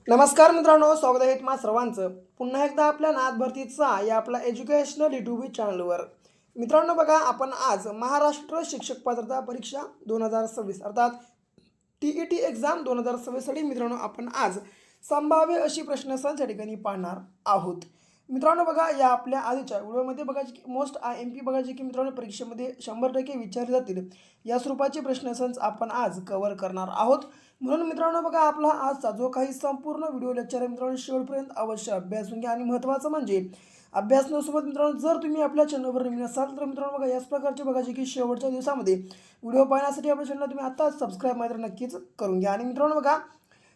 नमस्कार मित्रांनो, स्वागत आहे तुम्हा सर्वांचं पुन्हा एकदा आपल्या नाथ भरतीचा या आपला एज्युकेशनल यूट्यूब चॅनलवर. मित्रांनो बघा, आपण आज महाराष्ट्र शिक्षक पात्रता परीक्षा 2026 अर्थात TET एक्झाम 2026 साठी मित्रांनो आपण आज संभाव्य अशी प्रश्नसंच या ठिकाणी पाहणार आहोत. मित्रांनो बघा, या आपल्या आधीच्या व्हिडिओमध्ये बघा की मोस्ट IMP बघा जे की मित्रांनो परीक्षेमध्ये 100% विचारले जातील या स्वरूपाचे प्रश्नसंच आपण आज कव्हर करणार आहोत. म्हणून मित्रांनो बघा, आपला आजचा जो काही संपूर्ण व्हिडिओ लेक्चर आहे मित्रांनो शेवटपर्यंत अवश्य अभ्यासून घ्या. आणि महत्त्वाचं म्हणजे अभ्यासनासोबत मित्रांनो जर तुम्ही आपल्या चॅनलवर नवीन असाल तर मित्रांनो बघा याच प्रकारचे बघा जे की शेवटच्या दिवसामध्ये व्हिडिओ पाहण्यासाठी आपल्या चॅनलला तुम्ही आत्ताच सबस्क्राईब मात्र नक्कीच करून घ्या. आणि मित्रांनो बघा,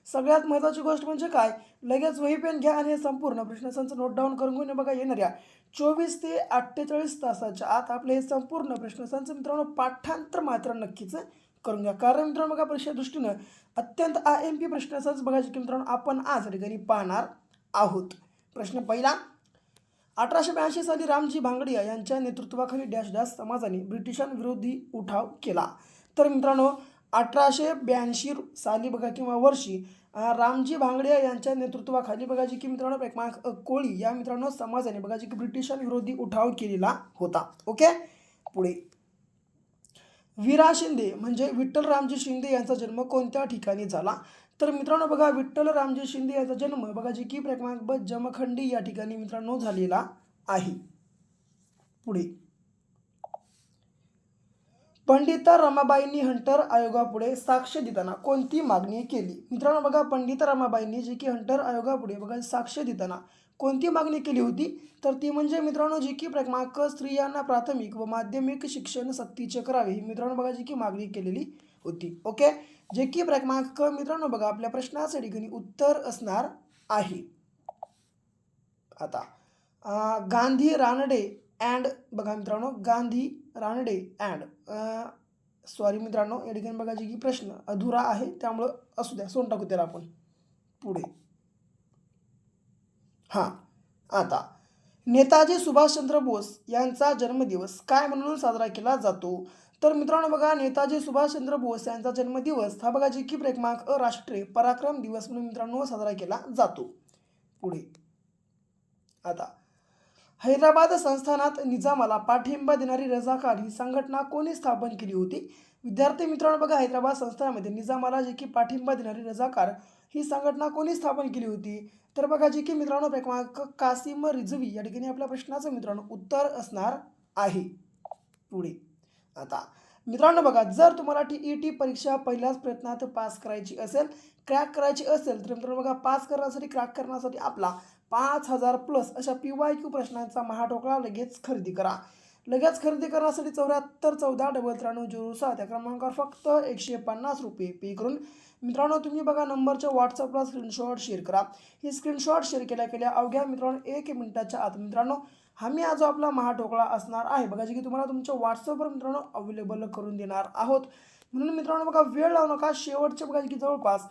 सगळ्यात महत्त्वाची गोष्ट म्हणजे काय, लगेच वही पेन घ्या आणि हे संपूर्ण प्रश्नसंच नोट डाऊन करून घेऊन बघा येणाऱ्या 24 ते 48 तासाच्या आत आपले हे संपूर्ण प्रश्नसंच मित्रांनो पाठांतर मात्र नक्कीच करून घ्या. कारण मित्रांनो बघा, परीक्षे दृष्टीनं अत्यंत IMP प्रश्नसंच बघा जे की मित्रांनो आपण आज या ठिकाणी पाहणार आहोत. प्रश्न पहिला, 1882 साली रामजी भांगडिया यांच्या नेतृत्वाखाली डॅश डॅश समाजाने ब्रिटिशांविरोधी उठाव केला. तर मित्रांनो 1882 साली बघा किंवा वर्षी रामजी भांगडिया यांच्या नेतृत्वाखाली बघा जी की मित्रांनो एक कोळी या मित्रांनो समाजाने बघा जी की ब्रिटिशांविरोधी उठाव केलेला होता. ओके, पुढे वीरा शिंदे म्हणजे विठ्ठल रामजी शिंदे यांचा जन्म कोणत्या ठिकाणी झाला. तर मित्रांनो बघा, विठ्ठल रामजी शिंदे यांचा जन्म बघा जी की क्रमांक ब जमखंडी या ठिकाणी मित्रांनो झालेला आहे. पुढे पंडिता रमाबाईंनी हंटर आयोगापुढे साक्ष देताना कोणती मागणी केली. मित्रांनो बघा, पंडिता रमाबाईंनी जी की हंटर आयोगापुढे बघा साक्ष देताना कोणती मागणी केली होती. तर ती म्हणजे मित्रांनो जी की क्रमांक स्त्रियांना प्राथमिक व माध्यमिक शिक्षण सक्तीचे करावे ही मित्रांनो बघा जी की मागणी केलेली होती. ओके, जे की क्रमांक मित्रांनो बघा आपल्या प्रश्नाच्या ठिकाणी उत्तर असणार आहे. आता गांधी रानडे अँड बघा मित्रांनो, गांधी रानडे अँड सॉरी मित्रांनो या ठिकाणी बघा जी की प्रश्न अधुरा आहे त्यामुळं असू द्या, सोडून टाकू त्याला आपण. पुढे हां, आता नेताजी सुभाषचंद्र बोस यांचा जन्मदिवस काय म्हणून साजरा केला जातो. तर मित्रांनो बघा, नेताजी सुभाषचंद्र बोस यांचा जन्मदिवस हा बघा जी की क्रमांक राष्ट्रीय पराक्रम दिवस म्हणून मित्रांनो साजरा केला जातो. पुढे आता हैदराबाद संस्थानात निजामाला पाठिंबा देणारी रजाकार ही संघटना कोणी स्थापन केली होती. विद्यार्थी मित्रांनो बघा, हैदराबाद संस्थानामध्ये निजामाला जी की पाठिंबा देणारी रजाकार ही संघटना कोणी स्थापन केली होती. तर बघा जी की मित्रांनो क्रमांक कासिम रिझवी या ठिकाणी आपल्या प्रश्नाचं मित्रांनो उत्तर असणार आहे. पुढे आता मित्रांनो बघा, जर तुम्हाला TET परीक्षा पहिल्याच प्रयत्नात पास करायची असेल, क्रॅक करायची असेल तर मित्रांनो बघा पास करण्यासाठी क्रॅक करण्यासाठी आपला 5000 प्लस अशा PYQ प्रश्नांचा महाठोकळा लगेच खरेदी करा. लगेच खरेदी करण्यासाठी 74 14 939307 या क्रमांकावर फक्त 150 रुपये पे करून मित्रांनो तुम्ही बघा नंबरच्या व्हॉट्सअपला स्क्रीनशॉट शेअर करा. ही स्क्रीनशॉट शेअर केल्या अवघ्या मित्रांनो 1 मिनिटाच्या आत मित्रांनो आम्ही आज आपला महाठोकळा असणार आहे बघा जी की तुम्हाला तुमच्या व्हॉट्सअपवर मित्रांनो अवेलेबल करून देणार आहोत. म्हणून मित्रांनो बघा वेळ लावू नका, शेवटचे बघा की जवळपास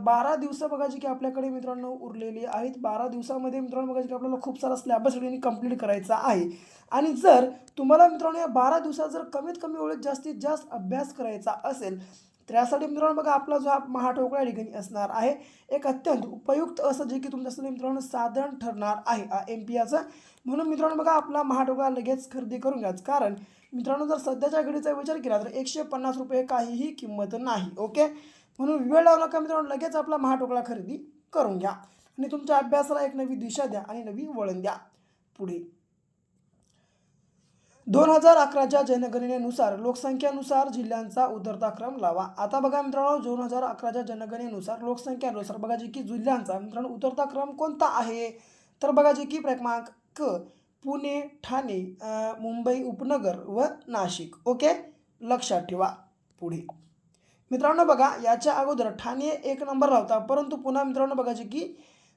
12 दिवस बघा जी की आपल्याकडे मित्रांनो उरलेली आहेत. 12 दिवसामध्ये मित्रांनो बघा जी की आपल्याला खूप सारा सिलेबस सगळ्यांनी कंप्लीट करायचा आहे. आणि जर तुम्हाला मित्रांनो या 12 दिवसात जर कमीत कमी वेळेत जास्तीत जास्त अभ्यास करायचा असेल तर यासाठी मित्रांनो बघा आपला जो हा महाठोकळा या ठिकाणी असणार आहे एक अत्यंत उपयुक्त असं जे की तुमच्यासाठी मित्रांनो साधन ठरणार आहे IMP याचं. म्हणून मित्रांनो बघा आपला महाठोकळा लगेच खरेदी करून घ्याच. कारण मित्रांनो जर सध्याच्या घडीचा विचार केला तर 150 रुपये काहीही किंमत नाही. ओके, म्हणून वेळ लावू नका मित्रांनो, लगेच आपला महाठोकळा खरेदी करून घ्या आणि तुमच्या अभ्यासाला एक नवी दिशा द्या आणि नवी वळण द्या. पुढे 2011च्या जनगणनेनुसार लोकसंख्येनुसार जिल्ह्यांचा उतरता क्रम लावा. आता बघा मित्रांनो 2011च्या जनगणनेनुसार लोकसंख्येनुसार बघा जी की जिल्ह्यांचा मित्रांनो उतरता क्रम कोणता आहे. तर बघा जी की क्रमांक क पुणे, ठाणे, मुंबई उपनगर व नाशिक. ओके, लक्षात ठेवा. पुढे मित्रांनो बघा याच्या अगोदर ठाणे 1 नंबरला होता, परंतु पुन्हा मित्रांनो बघा जे की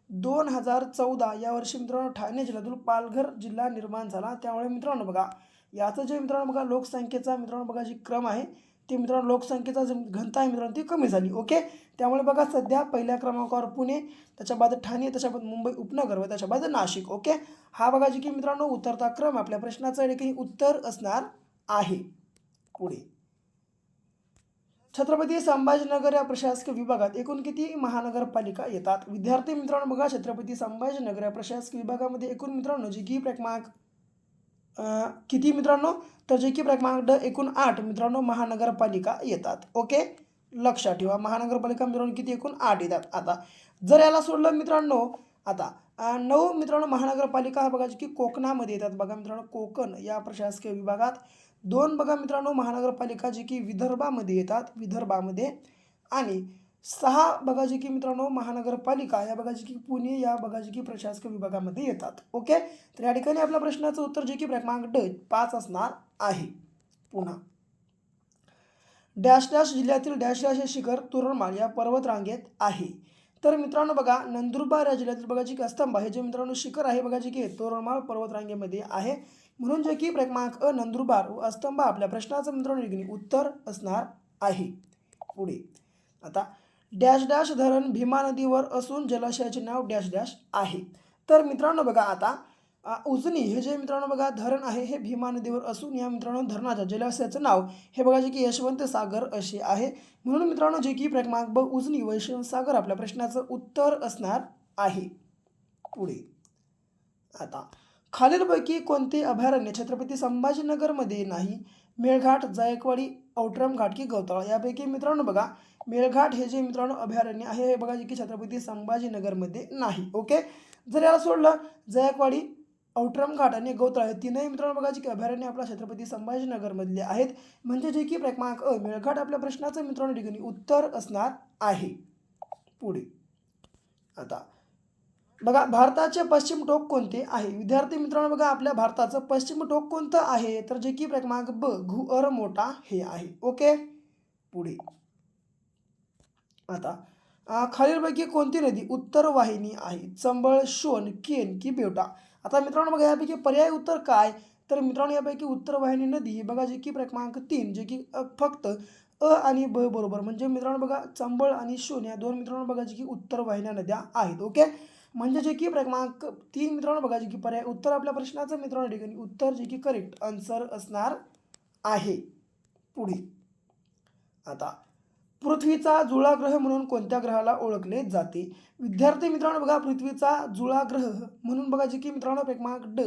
2014 या वर्षी मित्रांनो ठाणे जिल्ह्यातून पालघर जिल्हा निर्माण झाला. त्यामुळे मित्रांनो बघा याचं जे मित्रांनो बघा लोकसंख्येचा मित्रांनो बघा जी क्रम आहे ते मित्रांनो लोकसंख्येचा जो घनता आहे मित्रांनो ती कमी झाली. ओके, त्यामुळे बघा सध्या पहिल्या क्रमांकावर पुणे, त्याच्या बाद ठाणे, त्याच्या बाद मुंबई उपनगर व त्याच्या बाद नाशिक. ओके, हा बघा जी की मित्रांनो उतरता क्रम आपल्या प्रश्नाचं देखील उत्तर असणार आहे. पुढे छत्रपती संभाजीनगर या प्रशासकीय विभागात एकूण किती महानगरपालिका येतात? विद्यार्थी मित्रांनो बघा, छत्रपती संभाजीनगर या प्रशासकीय विभागामध्ये एकूण मित्रांनो जी की क्रमांक किती मित्रांनो, तर जे की क्रमांक एकूण 8 मित्रांनो महानगरपालिका येतात. ओके, लक्षात ठेवा महानगरपालिका मित्रांनो किती एकूण 8 येतात. आता जर याला सोडलं मित्रांनो, आता 9 मित्रांनो महानगरपालिका बघा जी की कोकणामध्ये येतात. बघा मित्रांनो, कोकण या प्रशासकीय विभागात 2 बघा मित्रांनो महानगरपालिका जी की विदर्भामध्ये येतात, विदर्भामध्ये. आणि 6 बघा जी की मित्रांनो महानगरपालिका या बघा जी की पुणे या बघा जी की प्रशासकीय विभागामध्ये येतात. ओके, तर या ठिकाणी आपल्या प्रश्नाचं उत्तर जे की क्रमांक 5 असणार आहे. पुन्हा डॅश डॅश जिल्ह्यातील डॅश डॅश हे शिखर तोरणमाळ या पर्वत रांगेत आहे. तर मित्रांनो बघा, नंदुरबार या जिल्ह्यातील बघा जी की अस्तंबा हे जे मित्रांनो शिखर आहे बघा जी की तोरणमाळ पर्वत रांगेमध्ये आहे. म्हणून जे की क्रमांक नंदुरबार व अस्तंबा आपल्या प्रश्नाचं मित्रांनो उत्तर असणार आहे. पुढे आता डॅश डॅश धरण भीमा नदीवर असून जलाशयाचे नाव डॅश डॅश आहे. तर मित्रांनो बघा, आता उजनी हे जे मित्रांनो बघा धरण आहे हे भीमा नदीवर असून या मित्रांनो धरणाच्या जलाशयाचं नाव हे बघा जे की यशवंत सागर असे आहे. म्हणून मित्रांनो जे की क्रमांक उजनी व यशवंत सागर आपल्या प्रश्नाचं उत्तर असणार आहे. पुढे आता खालीलपैकी कोणते अभयारण्य छत्रपती संभाजीनगरमध्ये नाही? मेळघाट, जायकवाडी, औटरम घाट की गौताळा यापैकी मित्रांनो बघा, मेळघाट हे जे मित्रांनो अभयारण्य आहे हे बघा जे की छत्रपती संभाजीनगरमध्ये नाही. ओके, जर याला सोडलं जायकवाडी, औटरम घाट आणि गौताळा हे तीनही मित्रांनो बघा जे की अभयारण्य आपल्या छत्रपती संभाजीनगरमधले आहेत. म्हणजे जे की क्रमांक मेळघाट आपल्या प्रश्नाचं मित्रांनो ठिकाणी उत्तर असणार आहे. पुढे आता बघा, भारताचे पश्चिम टोक कोणते आहे? विद्यार्थी मित्रांनो बघा, आपल्या भारताचं पश्चिम टोक कोणतं आहे? तर जे की क्रमांक घुअर मोठा हे आहे. ओके, पुढे आता खालीलपैकी कोणती नदी उत्तर वाहिनी आहे? चंबळ, शोण, केन की बेवटा? आता मित्रांनो बघा, यापैकी पर्याय उत्तर काय? तर मित्रांनो यापैकी उत्तर वाहिनी नदी ही बघा जी की क्रमांक 3 जे की फक्त आणि ब बरोबर, म्हणजे मित्रांनो बघा चंबळ आणि शोण या 2 मित्रांनो बघा जी की उत्तर वाहिन्या नद्या आहेत. ओके, म्हणजे जे की क्रमांक 3 मित्रांनो बघा जे की पर्याय उत्तर आपल्या प्रश्नाचं मित्रांनो ठिकाणी उत्तर जे की करेक्ट आन्सर असणार आहे. पुढे आता पृथ्वीचा जुळा ग्रह म्हणून कोणत्या ग्रहाला ओळखले जाते? विद्यार्थी मित्रांनो बघा, पृथ्वीचा जुळा ग्रह म्हणून बघा जे की मित्रांनो क्रमांक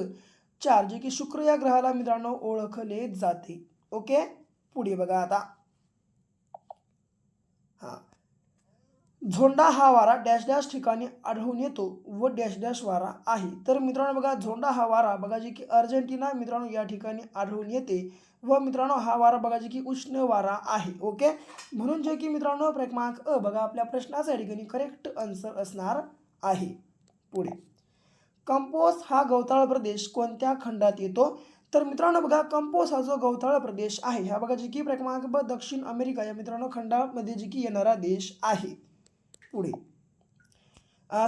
4 जे की शुक्र या ग्रहाला मित्रांनो ओळखले जाते. ओके, पुढे बघा आता हा झोंडा हा वारा डॅश डॅश ठिकाणी आढळून येतो व डॅश डॅश वारा आहे. तर मित्रांनो बघा, झोंडा हा वारा बघा जे की अर्जेंटिना मित्रांनो या ठिकाणी आढळून येते व मित्रांनो हा वारा बघा जे की उष्ण वारा आहे. ओके, म्हणून जे की मित्रांनो क्रमांक बघा आपल्या प्रश्नाच्या ठिकाणी करेक्ट आन्सर असणार आहे. पुढे कंपोस्ट हा गवताळ प्रदेश कोणत्या खंडात येतो? तर मित्रांनो बघा, कंपोस्ट हा जो गवताळ प्रदेश आहे हा बघा जे की क्रमांक दक्षिण अमेरिका या मित्रांनो खंडामध्ये जे की येणारा देश आहे. पुढे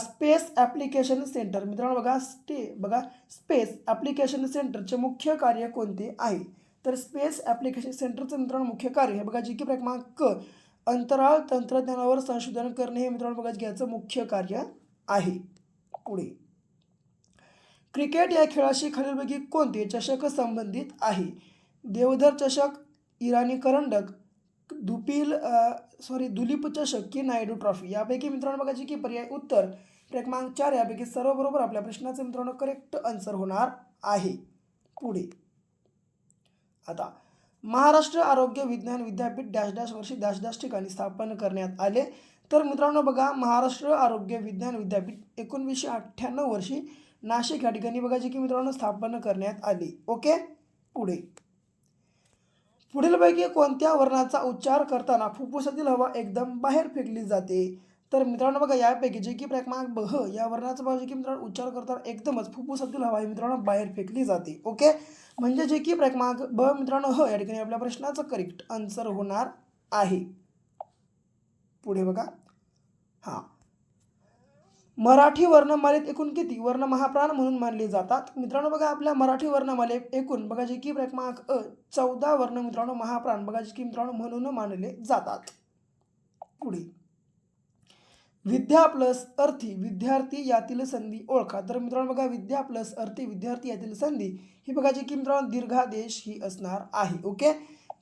स्पेस ॲप्लिकेशन सेंटर मित्रांनो बघा स्पेस ॲप्लिकेशन सेंटरचे मुख्य कार्य कोणते आहे? तर स्पेस ॲप्लिकेशन सेंटरचं मित्रांनो मुख्य कार्य हे बघा जे की क्रमांक अंतराळ तंत्रज्ञानावर संशोधन करणे हे मित्रांनो बघा याचं मुख्य कार्य आहे. पुढे क्रिकेट या खेळाशी खालीलपैकी कोणते चषक संबंधित आहे? देवधर चषक, इराणी करंडक, दुलीप चषक की नायडू ट्रॉफी? यापैकी मित्रांनो बघा जी की पर्याय उत्तर क्रमांक 4 यापैकी सर्व बरोबर आपल्या प्रश्नाचं मित्रांनो करेक्ट आन्सर होणार आहे. पुढे आता महाराष्ट्र आरोग्य विज्ञान विद्यापीठ डॅश डॅश वर्षी डॅश डॅश ठिकाणी स्थापन करण्यात आले. तर मित्रांनो बघा, महाराष्ट्र आरोग्य विज्ञान विद्यापीठ 1998 वर्षी नाशिक या ठिकाणी बघा जे की मित्रांनो स्थापन करण्यात आली. ओके, पुढे पुढीलपैकी कोणत्या वर्णाचा उच्चार करताना फुफ्फुसातील हवा एकदम बाहेर फेकली जाते? तर मित्रांनो बघा, यापैकी जे की क्रमांक ह या वर्णाचा बघा जे की मित्रांनो उच्चार करताना एकदमच फुफ्फुसातील हवा ही मित्रांनो बाहेर फेकली जाते. ओके, म्हणजे जे की क्रमांक मित्रांनो ह या ठिकाणी आपल्या प्रश्नाचं करेक्ट आन्सर होणार आहे. पुढे बघा हा मराठी वर्णमालेत एकूण किती वर्ण महाप्राण म्हणून मानले जातात? मित्रांनो बघा, आपल्या मराठी वर्णमालेत एकूण बघा जे की क्रमांक 14 वर्ण मित्रांनो महाप्राण बघा जे की मित्रांनो म्हणून मानले जातात. पुढे विद्या प्लस अर्थी विद्यार्थी यातील संधी ओळखा. तर मित्रांनो बघा, विद्या प्लस अर्थी विद्यार्थी यातील संधी ही बघा जी की मित्रांनो दीर्घादेश ही असणार आहे. ओके,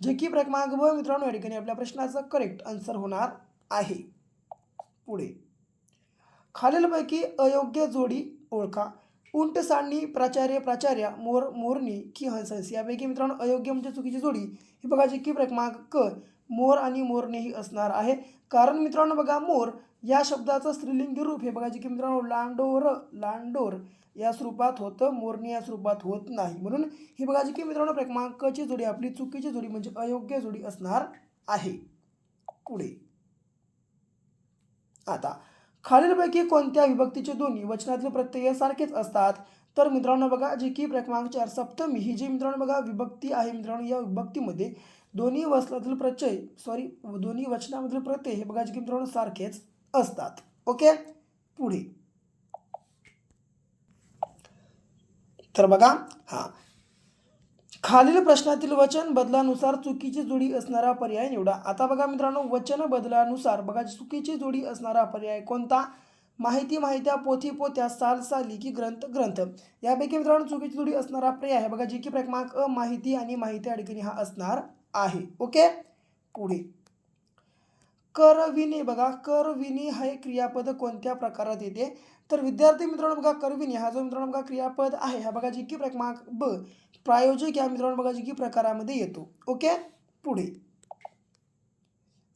जे की क्रमांक ब मित्रांनो या ठिकाणी आपल्या प्रश्नाचं करेक्ट आन्सर होणार आहे. पुढे खालीलपैकी अयोग्य जोडी ओळखा. उंट सारणी प्राचार्य प्राचार्या मोर मोरणी की हंस हंस. यापैकी मित्रांनो अयोग्य म्हणजे चुकीची जोडी ही बघा जी की क्रमांक क मोर आणि मोरणी ही असणार आहे. कारण मित्रांनो बघा मोर या शब्दाचं स्त्रीलिंगी रूप हे बघा जे की मित्रांनो लांडोर लांडोर या स्वरूपात होतं, मोरणी या स्वरूपात होत नाही. म्हणून ही बघा जी की मित्रांनो क्रमांक क ची जोडी आपली चुकीची जोडी म्हणजे अयोग्य जोडी असणार आहे. पुढे आता खालीलपैकी कोणत्या विभक्तीचे दोन्ही वचनातील प्रत्यय सारखेच असतात. तर मित्रांनो बघा जी की क्रमांक 4 सप्तमी ही जी मित्रांनो बघा विभक्ती आहे मित्रांनो या विभक्तीमध्ये दोन्ही वचनामधील प्रत्यय हे बघा जे की मित्रांनो सारखेच असतात. ओके. पुढे तर बघा खालील प्रश्नातील वचन बदलानुसार चुकीची जोडी असणारा पर्याय निवडा. आता बघा मित्रांनो वचन बदलानुसार बघा चुकीची जोडी असणारा पर्याय कोणता. माहिती माहित्या पोथी पोत्या साल साली की ग्रंथ ग्रंथ. यापैकी मित्रांनो चुकीची जोडी असणारा पर्याय आहे बघा जी की क्रमांक अ माहिती आणि माहिती या ठिकाणी हा असणार आहे. ओके. पुढे करविणे बघा करविणे हे क्रियापद कोणत्या प्रकारात येते. तर विद्यार्थी मित्रांनो बघा करविणे हा जो मित्रांनो बघा क्रियापद आहे हा बघा जी की क्रमांक ब प्रायोजक या मित्रांनो बघा जी की प्रकारामध्ये येतो. ओके. पुढे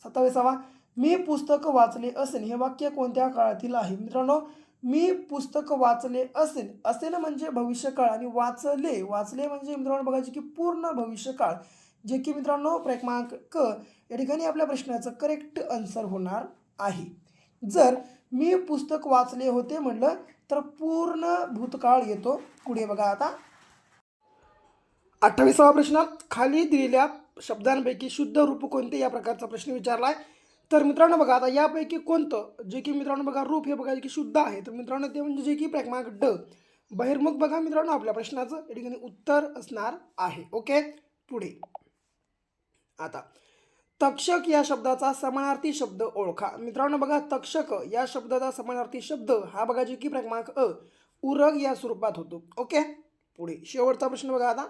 27वा मी पुस्तक वाचले असेल हे वाक्य कोणत्या काळातील आहे. मित्रांनो मी पुस्तक वाचले असेल असेल म्हणजे भविष्यकाळ आणि वाचले वाचले म्हणजे मित्रांनो बघा जी की पूर्ण भविष्यकाळ जे की मित्रांनो क्रमांक क या ठिकाणी आपल्या प्रश्नाचं करेक्ट आन्सर होणार आहे. जर मी पुस्तक वाचले होते म्हटलं तर पूर्ण भूतकाळ येतो. पुढे बघा आता 28वा प्रश्न खाली दिलेल्या शब्दांपैकी शुद्ध रूप कोणते या प्रकारचा प्रश्न विचारला आहे. तर मित्रांनो बघा आता यापैकी कोणतं जे की मित्रांनो बघा रूप हे बघा की शुद्ध आहे. तर मित्रांनो ते म्हणजे जे की क्रमांक ड बहिर्मुख बघा मित्रांनो आपल्या प्रश्नाचं या ठिकाणी उत्तर असणार आहे. ओके. पुढे आता तक्षक या शब्दाचा समानार्थी शब्द ओळखा. मित्रांनो बघा तक्षक या शब्दाचा समानार्थी शब्द हा बघा जे की क्रमांक अ उरग या स्वरूपात होतो. ओके. पुढे शेवटचा प्रश्न बघा आता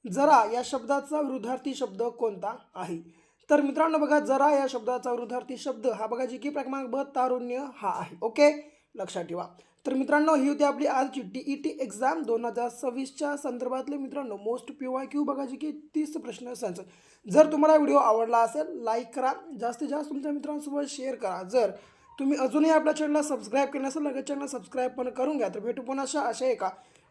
जरा या शब्दाचा विरुद्धार्थी शब्द कोणता आहे. तर मित्रांनो बघा जरा या शब्दाचा विरुद्धार्थी शब्द हा बघा जी की क्रमांक ब तारुण्य हा आहे. ओके. लक्षात ठेवा. तर मित्रांनो ही होती आपली आजची TET एक्झाम 2026च्या संदर्भातले मित्रांनो मोस्ट PYQ बघा जी की 30 प्रश्न आन्सर. जर तुम्हाला व्हिडिओ आवडला असेल लाईक करा, जास्तीत जास्त तुमच्या मित्रांसोबत शेअर करा. जर तुम्ही अजूनही आपल्या चॅनलला सबस्क्राईब केलं नसेल लगेच चॅनल सबस्क्राईब पण करून घ्या. तर भेटू पुन्हा अशा एका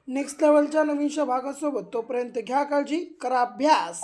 नेक्स्ट लेवलच्या नवीनशा भागासोबत. तोपर्यंत घ्या काळजी, करा अभ्यास.